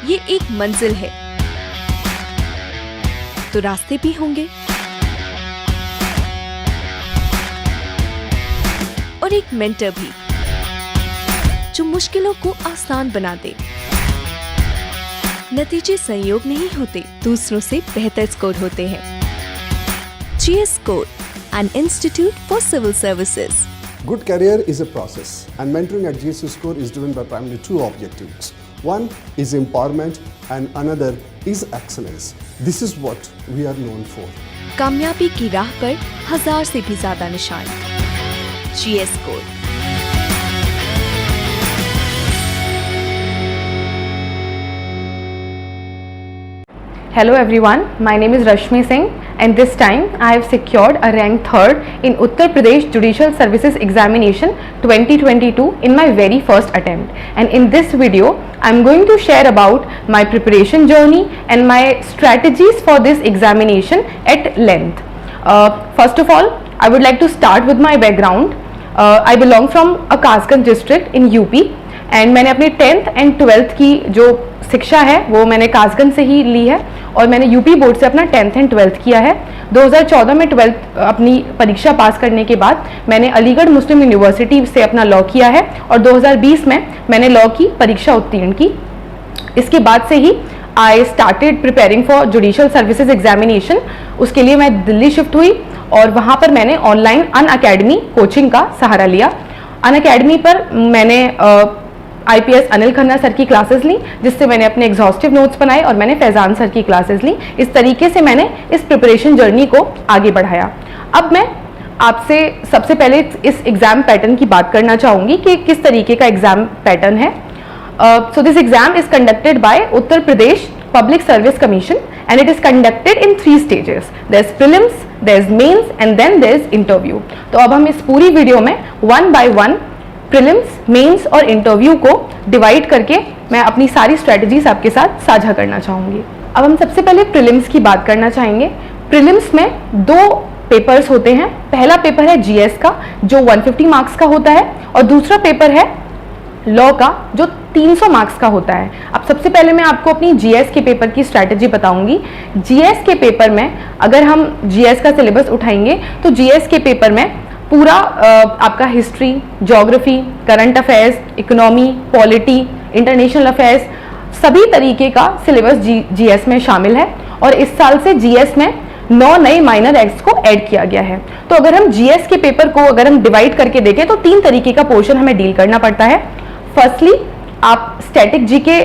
ये एक मंजिल है तो रास्ते भी होंगे और एक मेंटर भी जो मुश्किलों को आसान बना दे। नतीजे संयोग नहीं होते, दूसरों से बेहतर स्कोर होते हैं। GS Score, an institute for civil services. Good career is a process, and mentoring at GS Score is driven by primarily two objectives. One is empowerment and another is excellence. This is what we are known for. कामयाबी की राह पर 1000 से भी ज्यादा निशान। GS Score। Hello everyone, my name is Rashmi Singh and this time I have secured a rank 3rd in Uttar Pradesh Judicial Services Examination 2022 in my very first attempt. And in this video, I am going to share about my preparation journey and my strategies for this examination at length. First of all, I would like to start with my background. I belong from a Kasganj district in UP and मैंने अपनी 10th and 12th की जो शिक्षा है वो मैंने कासगंज से ही ली है और मैंने यूपी बोर्ड से अपना 10th एंड 12th किया है। 2014 में 12th अपनी परीक्षा पास करने के बाद मैंने अलीगढ़ मुस्लिम यूनिवर्सिटी से अपना लॉ किया है और 2020 में मैंने लॉ की परीक्षा उत्तीर्ण की। इसके बाद से ही I started preparing for judicial services examination. उसके लिए मैं दिल्ली शिफ्ट हुई और वहाँ पर मैंने ऑनलाइन अनअकैडमी कोचिंग का सहारा लिया। अनअकैडमी पर मैंने IPS अनिल खन्ना सर की क्लासेस ली, जिससे मैंने अपने एग्जॉस्टिव नोट्स बनाए और मैंने फैजान सर की क्लासेस ली। इस तरीके से मैंने इस प्रिपरेशन जर्नी को आगे बढ़ाया। अब मैं आपसे सबसे पहले इस एग्जाम पैटर्न की बात करना चाहूँगी कि किस तरीके का एग्जाम पैटर्न है। So this exam is conducted by Uttar Pradesh public service commission and it is conducted in 3 stages. There is prelims, there is mains and then there is interview. तो अब हम इस पूरी वीडियो में 1 by 1 प्रीलिम्स, मेंस और interview को divide करके मैं अपनी सारी स्ट्रेटजीज आपके साथ साझा करना चाहूँगी। अब हम सबसे पहले प्रीलिम्स की बात करना चाहेंगे। प्रीलिम्स में 2 पेपर्स होते हैं। पहला पेपर है GS का जो 150 मार्क्स का होता है और दूसरा पेपर है लॉ का जो 300 मार्क्स का होता है। अब सबसे पहले मैं आपको अपनी GS के पेपर की स्ट्रैटेजी बताऊंगी। GS के पेपर में अगर हम GS का सिलेबस उठाएंगे तो GS के पेपर में पूरा आपका history, geography, current affairs, economy, polity, international affairs सभी तरीके का सिलेबस GS में शामिल है और इस साल से GS में 9 नए माइनर एक्ट्स को ऐड किया गया है। तो अगर हम GS के पेपर को अगर हम डिवाइड करके देखें तो 3 तरीके का पोर्शन हमें डील करना पड़ता है। फर्स्टली आप स्टैटिक जीके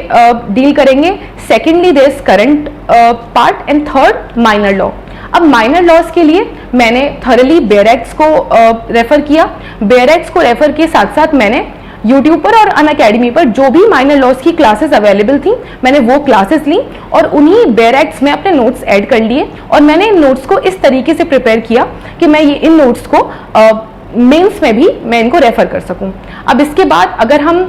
डील करेंगे, secondly there is current part and third minor law. अब माइनर लॉज के लिए मैंने थॉरली बेयर एक्ट्स को रेफर किया। बेयर एक्ट्स को रेफर के साथ साथ मैंने यूट्यूब पर और अनअकैडमी पर जो भी माइनर लॉज की क्लासेस अवेलेबल थी मैंने वो क्लासेस ली और उन्हीं बेयर एक्ट्स में अपने नोट्स ऐड कर लिए और मैंने इन नोट्स को इस तरीके से प्रिपेयर किया कि मैं ये इन नोट्स को मेंस में भी मैं इनको रेफर कर सकूं। अब इसके बाद अगर हम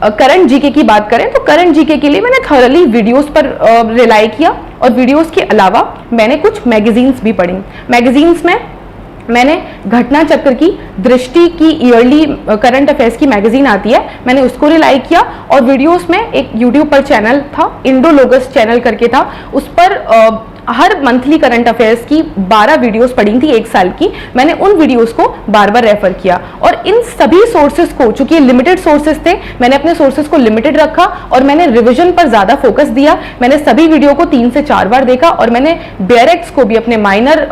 करंट जीके की बात करें तो करंट जीके के लिए मैंने थॉरली वीडियोस पर रिलाई किया और वीडियोस के अलावा मैंने कुछ मैगजीन्स भी पढ़ी। मैगजीन्स में मैंने घटना चक्र की, दृष्टि की ईयरली करंट अफेयर्स की मैगजीन आती है, मैंने उसको रिलाई किया और वीडियोस में एक यूट्यूब पर चैनल था, इंडोलोगस चैनल करके था, उस पर हर मंथली करंट अफेयर्स की 12 वीडियोस पड़ी थी 1 साल की। मैंने उन वीडियोस को बार बार रेफर किया और इन सभी सोर्सेज को, चूंकि लिमिटेड सोर्सेज थे, मैंने अपने सोर्सेज को लिमिटेड रखा और मैंने रिवीजन पर ज्यादा फोकस दिया। मैंने सभी वीडियो को 3 से 4 बार देखा और मैंने बेयर एक्ट्स को भी अपने माइनर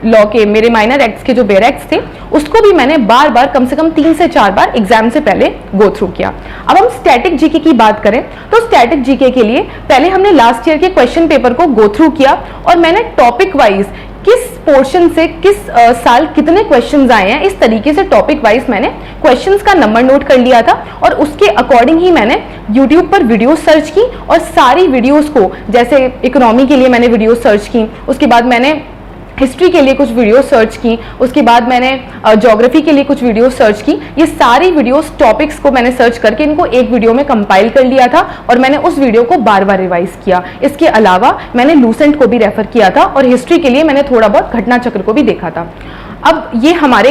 लॉ के, मेरे माइनर एक्ट्स के जो बेयर एक्ट्स थे उसको भी मैंने बार बार कम से कम 3 से 4 बार एग्जाम से पहले गो थ्रू किया। अब हम स्टैटिक जीके की बात करें तो स्टैटिक जीके के लिए पहले हमने लास्ट ईयर के क्वेश्चन पेपर को गो थ्रू किया और मैंने टॉपिक वाइज किस पोर्शन से किस साल कितने क्वेश्चंस आए हैं इस तरीके से टॉपिक वाइज मैंने क्वेश्चंस का नंबर नोट कर लिया था और उसके अकॉर्डिंग ही मैंने यूट्यूब पर वीडियोस सर्च की और सारी वीडियोस को, जैसे इकोनॉमी के लिए मैंने वीडियोस सर्च की, उसके बाद मैंने हिस्ट्री के लिए कुछ वीडियो सर्च की, उसके बाद मैंने ज्योग्राफी के लिए कुछ वीडियो सर्च की। ये सारी वीडियोस टॉपिक्स को मैंने सर्च करके इनको एक वीडियो में कंपाइल कर लिया था और मैंने उस वीडियो को बार बार रिवाइज किया। इसके अलावा मैंने लूसेंट को भी रेफर किया था और हिस्ट्री के लिए मैंने थोड़ा बहुत घटना चक्र को भी देखा था। अब ये हमारे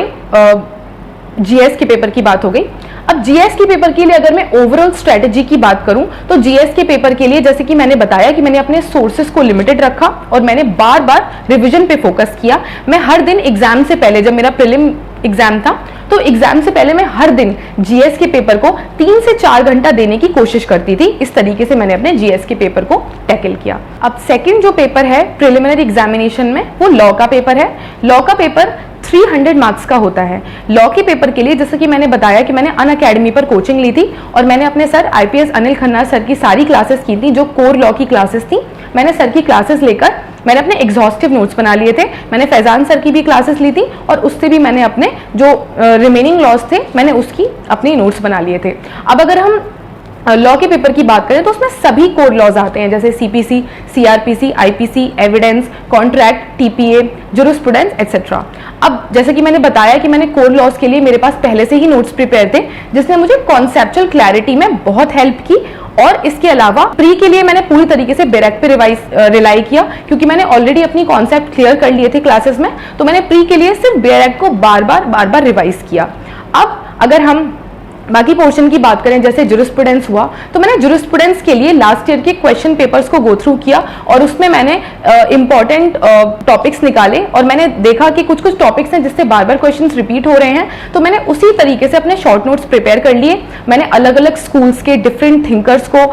GS के पेपर की बात हो गई। अब जीएस के पेपर के लिए अगर मैं ओवरऑल स्ट्रेटेजी की बात करूं तो जीएस के पेपर के लिए जैसे कि मैंने बताया कि मैंने अपने सोर्सेज को लिमिटेड रखा और मैंने बार बार रिवीजन पे फोकस किया। मैं हर दिन एग्जाम से पहले, जब मेरा प्रीलिम एग्जाम था तो एग्जाम से पहले मैं हर दिन जीएस के पेपर को 3 से 4 घंटा देने की कोशिश करती थी। इस तरीके से मैंने अपने जीएस के पेपर को टैकल किया। अब सेकंड जो पेपर है प्रिलिमिनरी एग्जामिनेशन में, वो लॉ का पेपर है। लॉ का पेपर 300 मार्क्स का होता है। लॉ के पेपर के लिए जैसे कि मैंने बताया कि मैंने अनअकैडमी पर कोचिंग ली थी और मैंने अपने sir IPS Anil Khanna sir की सारी क्लासेस की थी, जो कोर लॉ की क्लासेस थी। मैंने सर की क्लासेस लेकर मैंने अपने एग्जॉस्टिव नोट्स बना लिए थे। मैंने फैजान सर की भी क्लासेस ली थी और उससे भी मैंने अपने जो रिमेनिंग लॉज थे मैंने उसकी अपनी नोट्स बना लिए थे। अब अगर हम लॉ के पेपर की बात करें तो उसमें सभी कोर लॉज आते हैं, जैसे CPC, CrPC, IPC, evidence, contract, TPA, jurisprudence etcetera. अब जैसे कि मैंने बताया कि मैंने कोर लॉज के लिए मेरे पास पहले से ही नोट्स प्रिपेयर थे, जिसने मुझे कॉन्सेप्चुअल क्लैरिटी में बहुत हेल्प की। और इसके अलावा प्री के लिए मैंने पूरी तरीके से बेरेक पे रिलाई किया, क्योंकि मैंने ऑलरेडी अपनी कॉन्सेप्ट क्लियर कर लिए थे क्लासेस में। तो मैंने प्री के लिए सिर्फ बेरेक को बार बार रिवाइज किया। अब अगर हम बाकी पोर्शन की बात करें, जैसे जुरिस्प्रूडेंस हुआ, तो मैंने जुरिस्प्रूडेंस के लिए लास्ट ईयर के क्वेश्चन पेपर्स को गो थ्रू किया और उसमें मैंने इंपॉर्टेंट टॉपिक्स निकाले और मैंने देखा कि कुछ टॉपिक्स हैं जिससे बार बार क्वेश्चंस रिपीट हो रहे हैं। तो मैंने उसी तरीके से अपने शॉर्ट नोट्स प्रिपेयर कर लिए। मैंने अलग अलग स्कूल्स के डिफरेंट थिंकर्स को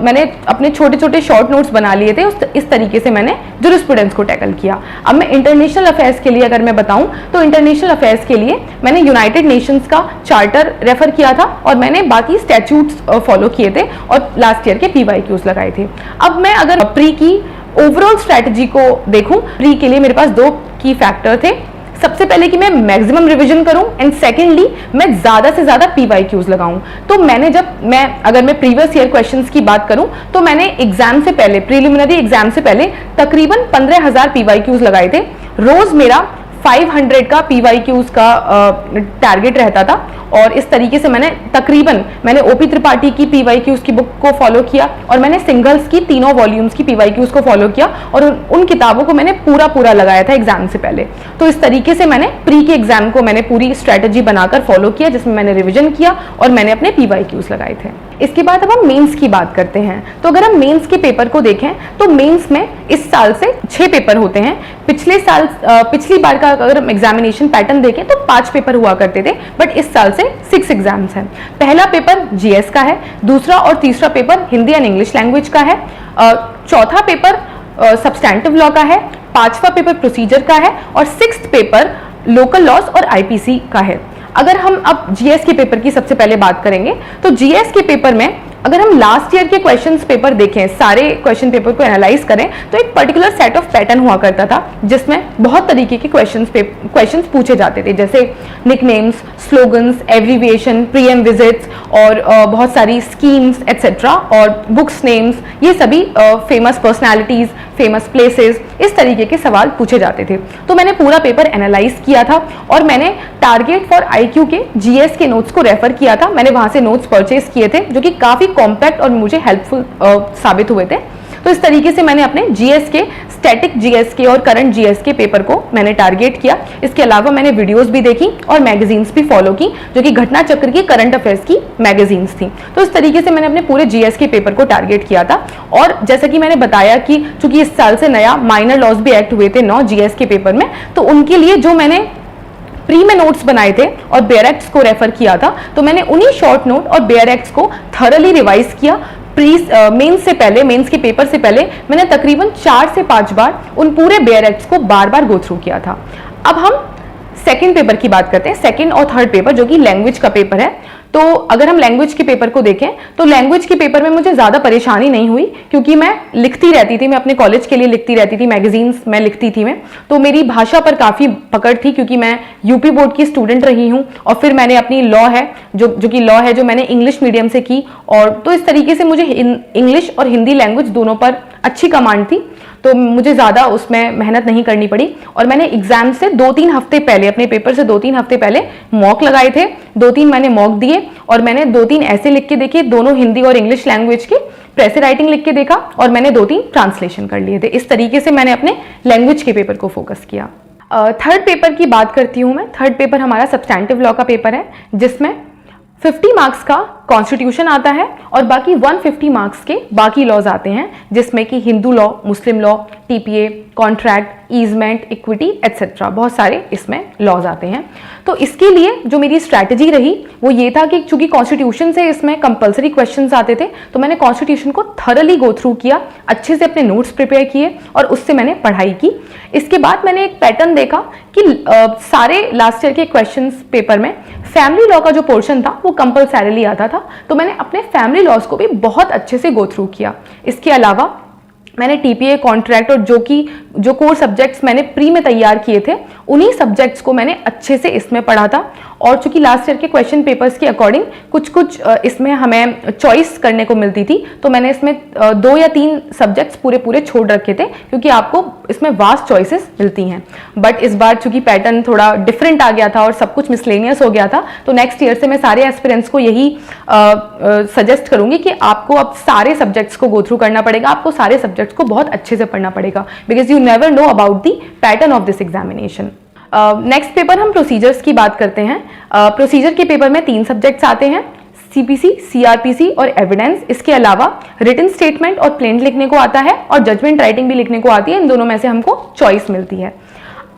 मैंने अपने छोटे छोटे शॉर्ट नोट्स बना लिए थे। इस तरीके से मैंने जुरिस्प्रूडेंस को टैकल किया। अब मैं इंटरनेशनल अफेयर्स के लिए अगर मैं बताऊं तो इंटरनेशनल अफेयर्स के लिए मैंने यूनाइटेड नेशंस का चार्टर रेफर किया था और मैंने बाकी स्टैट्यूट्स फॉलो किए थे और लास्ट ईयर के पीवाईक्यूज लगाए थे। अब मैं अगर प्री की ओवरऑल स्ट्रैटेजी को देखूं, प्री के लिए मेरे पास 2 की फैक्टर थे। सबसे पहले कि मैं मैक्सिमम रिवीजन करूं एंड सेकेंडली मैं ज्यादा से ज्यादा पीवाईक्यूज लगाऊं। तो अगर मैं प्रीवियस ईयर क्वेश्चंस की बात करूं तो मैंने एग्जाम से पहले, प्रीलिमिनरी एग्जाम से पहले तकरीबन 15,000 पीवाईक्यूज लगाए थे। रोज मेरा 500 का पीवाईक्यूज का टारगेट रहता था और इस तरीके से मैंने ओपी त्रिपाठी की पीवाईक्यूज की बुक को फॉलो किया और मैंने सिंगल्स की 3 वॉल्यूम्स की पीवाईक्यूज को फॉलो किया और उन किताबों को मैंने पूरा लगाया था एग्जाम से पहले। तो इस तरीके से मैंने प्री के एग्जाम को मैंने पूरी स्ट्रेटेजी बनाकर फॉलो किया, जिसमें मैंने रिविजन किया और मैंने अपने पीवाईक्यूज लगाए थे। इसके बाद अब हम मेंस की बात करते हैं। तो अगर हम मेंस के पेपर को देखें तो मेंस में इस साल से 6 पेपर होते हैं। पिछली बार का अगर हम एग्जामिनेशन पैटर्न देखें तो 5 पेपर हुआ करते थे, बट इस साल से 6 एग्जाम्स हैं। पहला पेपर जीएस का है, दूसरा और तीसरा paper Hindi and English language का है, चौथा पेपर सब्सटैंटिव लॉ का है, 5वां पेपर प्रोसीजर का है और 6th पेपर लोकल लॉज और आईपीसी का है। अगर हम अब जीएस के पेपर की सबसे पहले बात करेंगे तो जीएस के पेपर में अगर हम लास्ट ईयर के क्वेश्चंस पेपर देखें, सारे क्वेश्चन पेपर को एनालाइज करें तो एक पर्टिकुलर सेट ऑफ पैटर्न हुआ करता था, जिसमें बहुत तरीके के क्वेश्चंस पूछे जाते थे, जैसे निकनेम्स, स्लोगन्स, एब्रीविएशन, प्रीएम विजिट्स और बहुत सारी स्कीम्स एटसेट्रा और बुक्स नेम्स, ये सभी फेमस पर्सनैलिटीज, फेमस प्लेसेस, इस तरीके के सवाल पूछे जाते थे। तो मैंने पूरा पेपर एनालाइज किया था और मैंने टारगेट फॉर आईक्यू के जीएस के नोट्स को रेफर किया था। मैंने वहां से नोट्स परचेज किए थे जो कि काफी कॉम्पैक्ट और मुझे हेल्पफुल साबित हुए थे। तो इस तरीके से मैंने अपने जीएस के, स्टैटिक जीएस के और करंट जीएस के पेपर को मैंने टारगेट किया। इसके अलावा मैंने वीडियोस भी देखी और मैगजीन्स भी फॉलो की, जो कि घटना चक्र की, करंट अफेयर्स की मैगजीन्स थी। तो इस तरीके से मैंने अपने पूरे जीएस के पेपर को टारगेट किया था। और जैसा कि मैंने बताया कि चूंकि इस साल से नया माइनर लॉज भी एक्ट हुए थे 9 जीएस के पेपर में, तो उनके लिए जो मैंने प्री में नोट्स बनाए थे और बेयर एक्ट्स को रेफर किया था, तो मैंने उन्हीं शॉर्ट नोट और बेयर एक्ट्स को थरली रिवाइज किया। मेंस से पहले, मेंस के पेपर से पहले मैंने तकरीबन 4 से 5 बार उन पूरे बेयर एक्ट्स को बार गो थ्रू किया था। अब हम सेकंड पेपर की बात करते हैं, सेकंड और थर्ड पेपर, जो कि लैंग्वेज का पेपर है। तो अगर हम लैंग्वेज के पेपर को देखें तो लैंग्वेज के पेपर में मुझे ज़्यादा परेशानी नहीं हुई, क्योंकि मैं लिखती रहती थी, मैं अपने कॉलेज के लिए लिखती रहती थी, मैगजीन्स मैं लिखती थी मैं, तो मेरी भाषा पर काफ़ी पकड़ थी, क्योंकि मैं यूपी बोर्ड की स्टूडेंट रही हूँ और फिर मैंने अपनी लॉ है जो कि लॉ है जो मैंने इंग्लिश मीडियम से की, और तो इस तरीके से मुझे इंग्लिश और हिंदी लैंग्वेज दोनों पर अच्छी कमांड थी, तो मुझे ज़्यादा उसमें मेहनत नहीं करनी पड़ी। और मैंने एग्जाम से 2-3 हफ्ते पहले, अपने पेपर से 2-3 हफ्ते पहले मॉक लगाए थे, 2-3 मैंने मॉक दिए और मैंने 2-3 ऐसे लिख के देखे, दोनों हिंदी और इंग्लिश लैंग्वेज के, प्रेस राइटिंग लिख के देखा और मैंने 2-3 ट्रांसलेशन कर लिए थे। इस तरीके से मैंने अपने लैंग्वेज के पेपर को फोकस किया। थर्ड पेपर की बात करती हूँ मैं। थर्ड पेपर हमारा सब्सटैंटिव लॉ का पेपर है, जिसमें 50 मार्क्स का कॉन्स्टिट्यूशन आता है और बाकी 150 मार्क्स के बाकी लॉज आते हैं, जिसमें कि हिंदू लॉ, मुस्लिम law, TPA, contract, easement, equity etcetera, बहुत सारे इसमें लॉज आते हैं। तो इसके लिए जो मेरी स्ट्रैटेजी रही वो ये था कि चूंकि कॉन्स्टिट्यूशन से इसमें कंपलसरी क्वेश्चंस आते थे, तो मैंने कॉन्स्टिट्यूशन को थरली गो थ्रू किया, अच्छे से अपने नोट्स प्रिपेयर किए और उससे मैंने पढ़ाई की। इसके बाद मैंने एक पैटर्न देखा कि सारे लास्ट ईयर के क्वेश्चंस पेपर में फैमिली लॉ का जो पोर्शन था वो कंपल्सरीली आता था, तो मैंने अपने फैमिली लॉज को भी बहुत अच्छे से गो थ्रू किया। इसके अलावा मैंने टीपीए, कॉन्ट्रैक्ट और जो कोर सब्जेक्ट्स मैंने प्री में तैयार किए थे, उन्हीं सब्जेक्ट्स को मैंने अच्छे से इसमें पढ़ा था। और चूंकि लास्ट ईयर के क्वेश्चन पेपर्स के अकॉर्डिंग कुछ इसमें हमें चॉइस करने को मिलती थी, तो मैंने इसमें 2 या 3 सब्जेक्ट्स पूरे छोड़ रखे थे, क्योंकि आपको इसमें वास्ट चॉइसेस मिलती हैं। बट इस बार चूंकि पैटर्न थोड़ा डिफरेंट आ गया था और सब कुछ मिसलेनियस हो गया था, तो नेक्स्ट ईयर से मैं सारे एस्पिरेंट्स को यही सजेस्ट करूंगी कि आपको अब सारे सब्जेक्ट्स को गो थ्रू करना पड़ेगा, आपको सारे सब्जेक्ट्स को बहुत अच्छे से पढ़ना पड़ेगा, because you never know about the pattern of this examination. Next paper हम प्रोसीजर्स की बात करते हैं। प्रोसीजर के पेपर में 3 सब्जेक्ट्स आते हैं, सीपीसी, सीआरपीसी और एविडेंस। इसके अलावा रिटन स्टेटमेंट और प्लेंट लिखने को आता है और जजमेंट राइटिंग भी लिखने को आती है। इन दोनों में से हमको चॉइस मिलती है।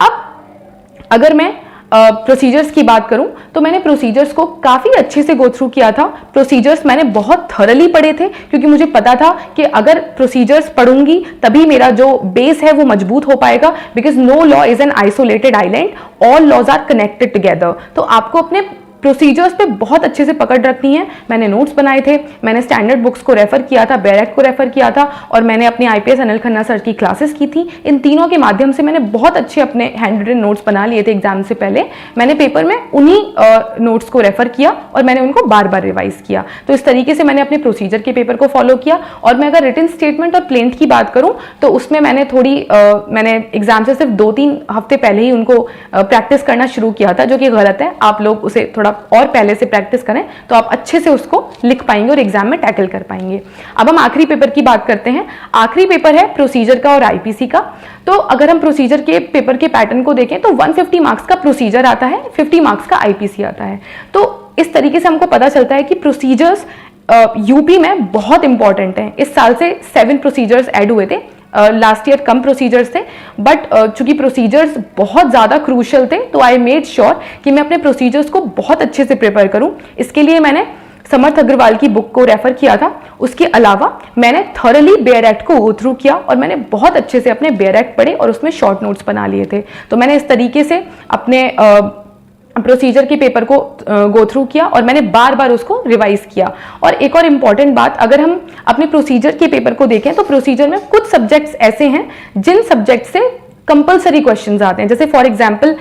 अब अगर मैं प्रोसीजर्स की बात करूं तो मैंने प्रोसीजर्स को काफी अच्छे से गो थ्रू किया था। प्रोसीजर्स मैंने बहुत थरली पढ़े थे, क्योंकि मुझे पता था कि अगर प्रोसीजर्स पढ़ूंगी तभी मेरा जो बेस है वो मजबूत हो पाएगा, because no law is an isolated island, all laws are connected together. तो आपको अपने प्रोसीजर्स पे बहुत अच्छे से पकड़ रखनी है। मैंने नोट्स बनाए थे, मैंने स्टैंडर्ड बुक्स को रेफर किया था, बेयर एक्ट को रेफर किया था, और मैंने अपने आईपीएस अनिल खन्ना सर की क्लासेस की थी। इन तीनों के माध्यम से मैंने बहुत अच्छे अपने हैंड रिटन नोट्स बना लिए थे एग्जाम से पहले। मैंने पेपर में उन्हीं नोट्स को रेफर किया और मैंने उनको बार बार रिवाइज किया। तो इस तरीके से मैंने अपने प्रोसीजर के पेपर को फॉलो किया। और मैं अगर रिटन स्टेटमेंट और प्लेंट की बात करूं तो उसमें मैंने मैंने एग्जाम से सिर्फ 2-3 हफ्ते पहले ही उनको प्रैक्टिस करना शुरू किया था, जो कि गलत है। आप लोग उसे थोड़ा और पहले से प्रैक्टिस करें तो आप अच्छे से उसको लिख पाएंगे और एग्जाम में टैकल कर पाएंगे। अब हम आखिरी पेपर की बात करते हैं। आखिरी पेपर है प्रोसीजर का और आईपीसी का। तो अगर हम प्रोसीजर के पेपर के पैटर्न को देखें तो 150 मार्क्स का प्रोसीजर आता है, 50 मार्क्स का आईपीसी आता है। तो इस तरीके से हमको पता चलता है कि प्रोसीजर्स यूपी में बहुत इंपॉर्टेंट है। इस साल से 7 प्रोसीजर्स ऐड हुए थे, लास्ट ईयर कम प्रोसीजर्स थे, बट चूंकि प्रोसीजर्स बहुत ज़्यादा क्रूशियल थे तो आई मेड श्योर कि मैं अपने प्रोसीजर्स को बहुत अच्छे से प्रिपेयर करूं। इसके लिए मैंने समर्थ अग्रवाल की बुक को रेफर किया था। उसके अलावा मैंने थॉरली बेयर एक्ट को गो थ्रू किया और मैंने बहुत अच्छे से अपने बेयर एक्ट पढ़े और उसमें शॉर्ट नोट्स बना लिए थे। तो मैंने इस तरीके से अपने प्रोसीजर के पेपर को गो थ्रू किया और मैंने बार बार उसको रिवाइज किया। और एक और इम्पॉर्टेंट बात, अगर हम अपने प्रोसीजर के पेपर को देखें तो प्रोसीजर में कुछ सब्जेक्ट्स ऐसे हैं जिन सब्जेक्ट से कंपलसरी क्वेश्चंस आते हैं। जैसे फॉर एग्जांपल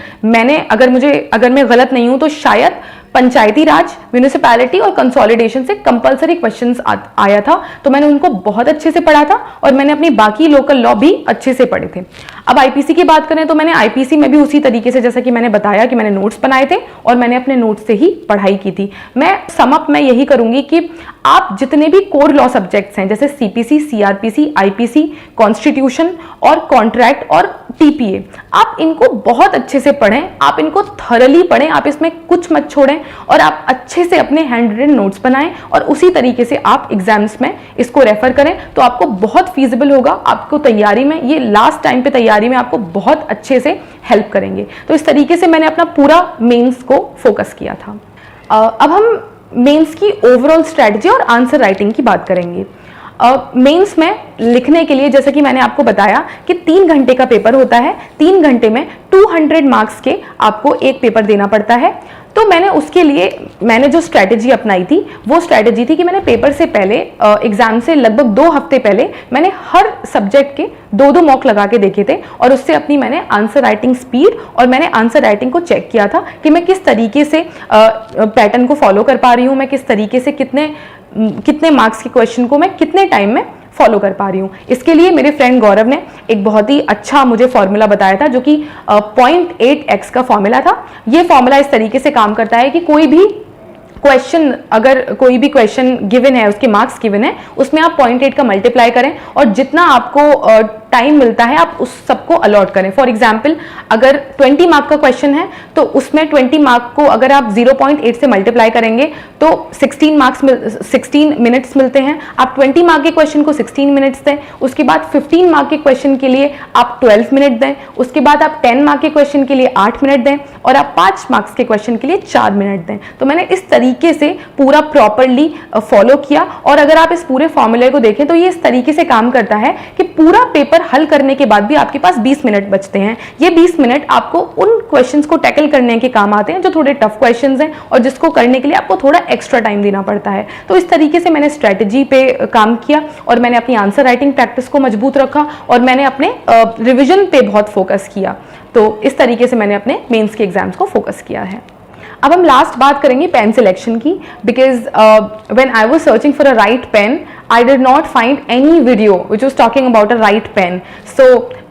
अगर मैं गलत नहीं हूं तो शायद पंचायती राज, म्यूनिसिपैलिटी और कंसोलिडेशन से कंपलसरी क्वेश्चंस आया था, तो मैंने उनको बहुत अच्छे से पढ़ा था और मैंने अपनी बाकी लोकल लॉ भी अच्छे से पढ़े थे। अब आईपीसी की बात करें तो मैंने आईपीसी में भी उसी तरीके से, जैसा कि मैंने बताया कि मैंने नोट्स बनाए थे और मैंने अपने नोट्स से ही पढ़ाई की थी। मैं यही करूंगी कि आप जितने भी कोर लॉ सब्जेक्ट्स हैं, जैसे सीपीसी, सीआरपीसी, आईपीसी, कॉन्स्टिट्यूशन और कॉन्ट्रैक्ट और टीपीए, आप इनको बहुत अच्छे से पढ़ें, आप इनको थरली पढ़ें, आप इसमें कुछ मत छोड़ें और आप अच्छे से अपने हैंड रिटन नोट्स बनाएं और उसी तरीके से आप एग्जाम्स में इसको रेफर करें, तो आपको बहुत फीजिबल होगा। आपको तैयारी में, ये लास्ट टाइम पे तैयारी में आपको बहुत अच्छे से हेल्प करेंगे। तो इस तरीके से मैंने अपना पूरा मेंस को फोकस किया था। अब हम मेंस की ओवरऑल स्ट्रेटजी और आंसर राइटिंग की बात करेंगे। मेंस में लिखने के लिए, जैसे कि मैंने आपको बताया कि 3 घंटे का पेपर होता है, 3 घंटे में 200 मार्क्स के आपको एक पेपर देना पड़ता है। तो मैंने जो स्ट्रैटेजी अपनाई थी वो स्ट्रैटेजी थी कि मैंने पेपर से पहले, एग्जाम से लगभग 2 हफ्ते पहले, मैंने हर सब्जेक्ट के 2-2 मॉक लगा के देखे थे और उससे अपनी मैंने आंसर राइटिंग स्पीड और मैंने आंसर राइटिंग को चेक किया था कि मैं किस तरीके से पैटर्न को फॉलो कर पा रही हूँ, मैं किस तरीके से कितने मार्क्स के क्वेश्चन को मैं कितने टाइम में फॉलो कर पा रही हूँ। इसके लिए मेरे फ्रेंड गौरव ने एक बहुत ही अच्छा मुझे फॉर्मूला बताया था, जो कि 0.8x का फॉर्मूला था। ये फॉर्मूला इस तरीके से काम करता है कि कोई भी क्वेश्चन गिवन है, उसके मार्क्स गिवन है, उसमें आप 0.8 का मल्टीप्लाई करें और जितना आपको टाइम मिलता है आप उस सबको अलॉट करें। फॉर एग्जाम्पल अगर 20 मार्क का क्वेश्चन है तो उसमें 20 मार्क को अगर आप 0.8 से मल्टीप्लाई करेंगे तो 16 मिनट्स मिलते हैं। आप 20 मार्क के क्वेश्चन को 16 मिनट्स दें, उसके बाद 15 मार्क के क्वेश्चन के लिए आप 12 मिनट दें, उसके बाद आप 10 मार्क के क्वेश्चन के लिए 8 मिनट दें और आप 5 मार्क्स के क्वेश्चन के लिए 4 मिनट दें। तो मैंने इस तरीके से पूरा प्रॉपरली फॉलो किया और अगर आप इस पूरे फॉर्मूले को देखें तो ये इस तरीके से काम करता है कि पूरा पेपर हल करने के बाद भी आपके पास 20 मिनट बचते हैं। ये 20 मिनट आपको उन क्वेश्चंस को टैकल करने के काम आते हैं जो थोड़े टफ क्वेश्चंस हैं और जिसको करने के लिए आपको थोड़ा एक्स्ट्रा टाइम देना पड़ता है। तो इस तरीके से मैंने स्ट्रेटजी पे काम किया और मैंने अपनी आंसर राइटिंग प्रैक्टिस को मजबूत रखा और मैंने अपने रिविजन पे बहुत फोकस किया। तो इस तरीके से मैंने अपने मेंस के एग्जाम्स को फोकस किया है। अब हम लास्ट बात करेंगे पेन सिलेक्शन की, because when I was searching for a right pen I did not find any video which was talking about a right pen. So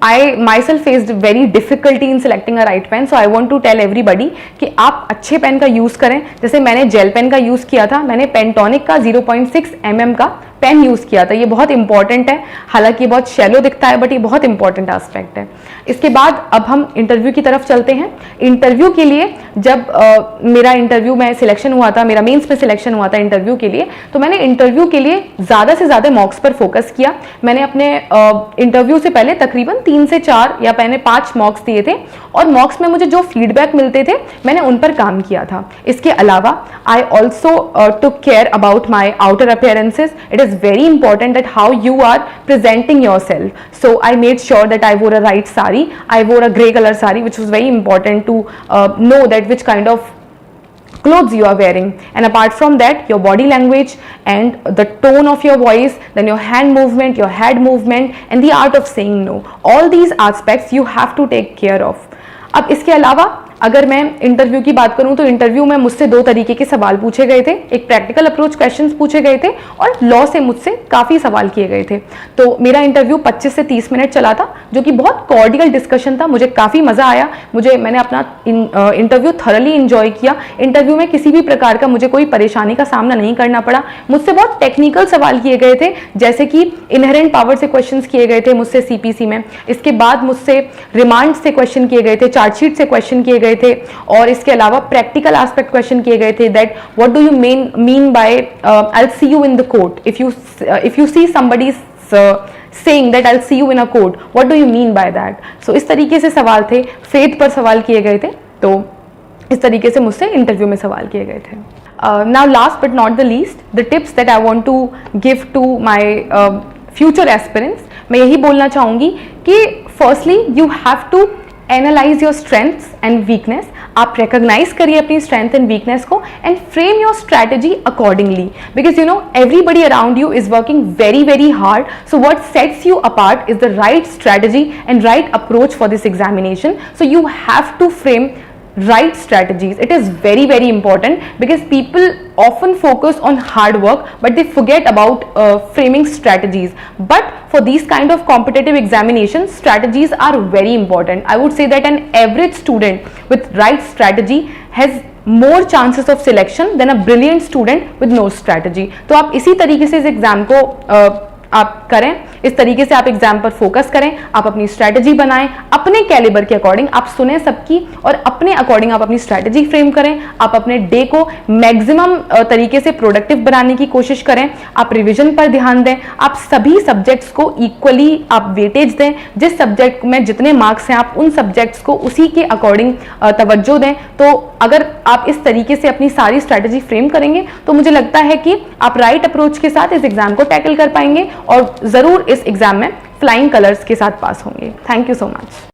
I myself faced very difficulty in selecting a right pen. So I want to tell everybody कि आप अच्छे pen का use करें। जैसे मैंने gel pen का use किया था, मैंने पेंटोनिक का 0.6 mm का पेन यूज़ किया था। ये बहुत इंपॉर्टेंट है, हालांकि बहुत शैलो दिखता है बट ये बहुत इंपॉर्टेंट एस्पेक्ट है। इसके बाद अब हम इंटरव्यू की तरफ चलते हैं। इंटरव्यू के लिए जब मेरा इंटरव्यू में सिलेक्शन हुआ था, मेरा मेंस में सिलेक्शन हुआ था इंटरव्यू के लिए, तो मैंने इंटरव्यू के लिए ज़्यादा से ज़्यादा मॉक्स पर फोकस किया। मैंने अपने इंटरव्यू से पहले तकरीबन 3 से 4 या मैंने 5 मॉक्स दिए थे और मॉक्स में मुझे जो फीडबैक मिलते थे मैंने उन पर काम किया था। इसके अलावा I also took care about my outer appearances. It is very important that how you are presenting yourself. So I made sure that I wore a right sari. I wore a grey color sari, which was very important to know that which kind of clothes you are wearing. And apart from that, your body language and the tone of your voice, then your hand movement, your head movement and the art of saying no. All these aspects you have to take care of. अब इसके अलावा अगर मैं interview की बात करूं तो interview में मुझसे 2 तरीके के सवाल पूछे गए थे। एक प्रैक्टिकल अप्रोच क्वेश्चंस पूछे गए थे और लॉ से मुझसे काफ़ी सवाल किए गए थे। तो मेरा इंटरव्यू 25 से 30 मिनट चला था, जो कि बहुत कॉर्डियल डिस्कशन था। मुझे काफ़ी मज़ा आया। मैंने अपना इंटरव्यू थॉरली इंजॉय किया। इंटरव्यू में किसी भी प्रकार का मुझे कोई परेशानी का सामना नहीं करना पड़ा। मुझसे बहुत टेक्निकल सवाल किए गए थे, जैसे कि इनहेरेंट पावर से क्वेश्चन किए गए थे मुझसे CPC में। इसके बाद मुझसे रिमांड से क्वेश्चन किए गए थे, चार्जशीट से क्वेश्चन किए गए थे और इसके अलावा प्रैक्टिकल एस्पेक्ट क्वेश्चन किए गए थे that what do you mean by I see you in the court. If you see somebody saying that I'll see you in a court, what do you mean by that? So इस तरीके से सवाल थे। Faith पर सवाल किए गए थे। तो इस तरीके से मुझसे इंटरव्यू में सवाल किए गए थे। Now last but not the least, the tips that I want to give to my future aspirants, मैं यही बोलना चाहूँगी कि firstly you have to analyse your strengths and weakness. आप रिकॉग्नाइज करिए अपनी स्ट्रेंथ एंड वीकनेस को and frame your strategy accordingly, because you know everybody around you is working very very hard. So what sets you apart is the right strategy and right approach for this examination. So you have to frame right strategies. It is very very important because people often focus on hard work but they forget about framing strategies. But for these kind of competitive examinations, strategies are very important. I would say that an average student with right strategy has more chances of selection than a brilliant student with no strategy. तो आप इसी तरीके से इस exam को आप करें, इस तरीके से आप एग्जाम पर फोकस करें, आप अपनी स्ट्रैटेजी बनाएं अपने कैलिबर के अकॉर्डिंग, आप सुने सबकी और अपने अकॉर्डिंग आप अपनी स्ट्रैटेजी फ्रेम करें, आप अपने डे को मैक्सिमम तरीके से प्रोडक्टिव बनाने की कोशिश करें, आप रिवीजन पर ध्यान दें, आप सभी सब्जेक्ट्स को इक्वली आप वेटेज दें, जिस सब्जेक्ट में जितने मार्क्स हैं आप उन सब्जेक्ट्स को उसी के अकॉर्डिंग तवज्जो दें. तो अगर आप इस तरीके से अपनी सारी स्ट्रैटेजी फ्रेम करेंगे तो मुझे लगता है कि आप राइट अप्रोच के साथ इस एग्जाम को टैकल कर पाएंगे और जरूर इस एग्जाम में फ्लाइंग कलर्स के साथ पास होंगे. Thank you so much.